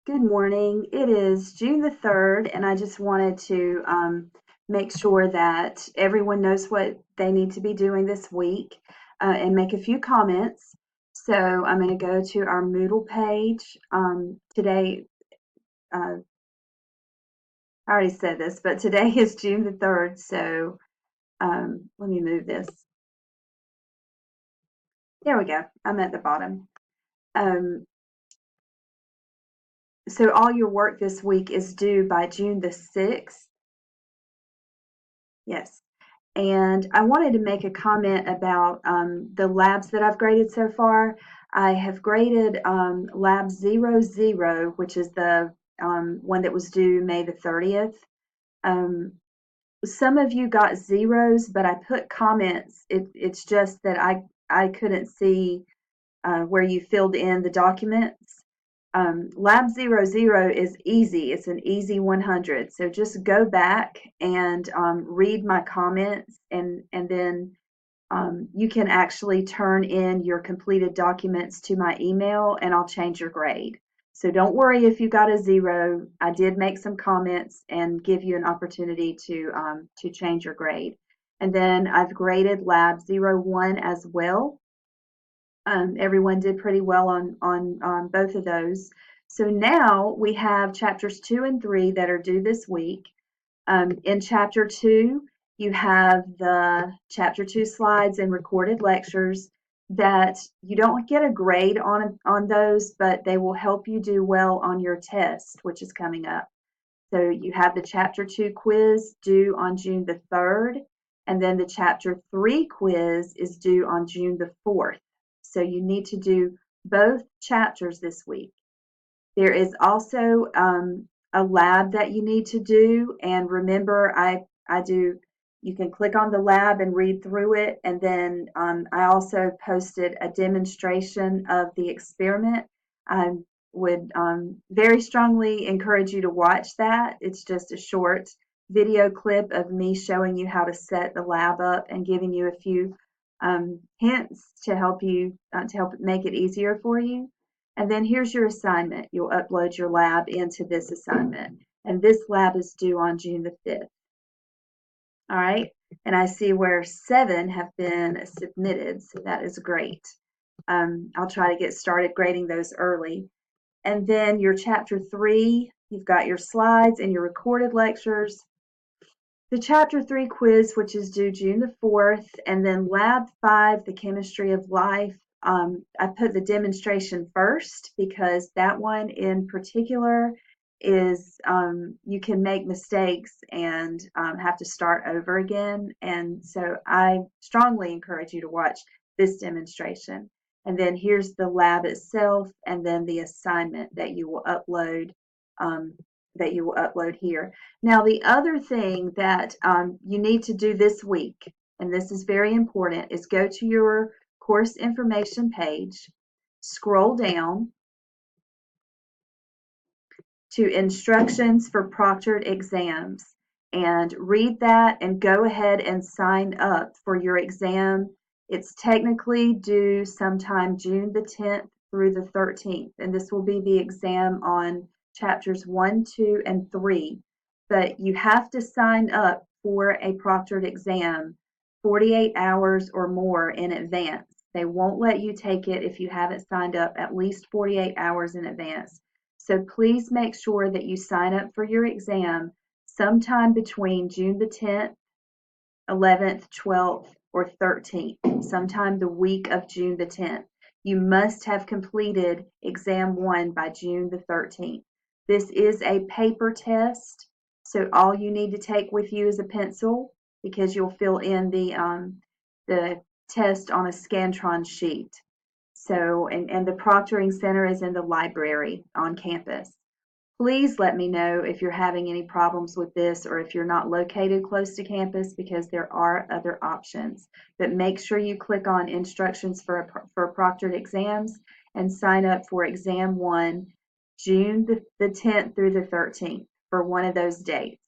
Good morning. It is June the 3rd, and I just wanted to make sure that everyone knows what they need to be doing this week and make a few comments. So I'm going to go to our Moodle page. Today, I already said this, but today is June the 3rd, so let me move this. There we go. I'm at the bottom. Um, so all your work this week is due by June the 6th. Yes. And I wanted to make a comment about the labs that I've graded so far. I have graded lab 00, which is the one that was due May the 30th. Some of you got zeros, but I put comments. It's just that I couldn't see where you filled in the documents. Lab 00 is easy. It's an easy 100. So just go back and read my comments, and then you can actually turn in your completed documents to my email, and I'll change your grade. So don't worry if you got a 0. I did make some comments and give you an opportunity to change your grade. And then I've graded Lab 01 as well. Everyone did pretty well on both of those. So now we have chapters 2 and 3 that are due this week. In chapter 2, you have the chapter 2 slides and recorded lectures that you don't get a grade on those, but they will help you do well on your test, which is coming up. So you have the chapter 2 quiz due on June the 3rd, and then the chapter 3 quiz is due on June the 4th. So you need to do both chapters this week. There is also a lab that you need to do, and remember, you can click on the lab and read through it, and then I also posted a demonstration of the experiment. I would very strongly encourage you to watch that. It's just a short video clip of me showing you how to set the lab up and giving you a few hints to help make it easier for you. And then here's your assignment. You'll upload your lab into this assignment. And this lab is due on June the 5th. All right. And I see where 7 have been submitted, so that is great. I'll try to get started grading those early. And then your chapter 3, you've got your slides and your recorded lectures. The chapter 3 quiz, which is due June the 4th, and then lab 5, the chemistry of life. I put the demonstration first because that one in particular is you can make mistakes and have to start over again. And so I strongly encourage you to watch this demonstration. And then here's the lab itself, and then the assignment that you will upload here. Now, the other thing that you need to do this week, and this is very important, is go to your course information page, scroll down to instructions for proctored exams, and read that and go ahead and sign up for your exam. It's technically due sometime June the 10th through the 13th, and this will be the exam on chapters 1, 2, and 3. But you have to sign up for a proctored exam 48 hours or more in advance. They won't let you take it if you haven't signed up at least 48 hours in advance. So please make sure that you sign up for your exam sometime between June the 10th, 11th, 12th, or 13th, sometime the week of June the 10th. You must have completed exam 1 by June the 13th. This is a paper test, so all you need to take with you is a pencil because you'll fill in the test on a Scantron sheet. So, and the proctoring center is in the library on campus. Please let me know if you're having any problems with this or if you're not located close to campus, because there are other options. But make sure you click on instructions for proctored exams and sign up for exam 1, June the 10th through the 13th for one of those dates.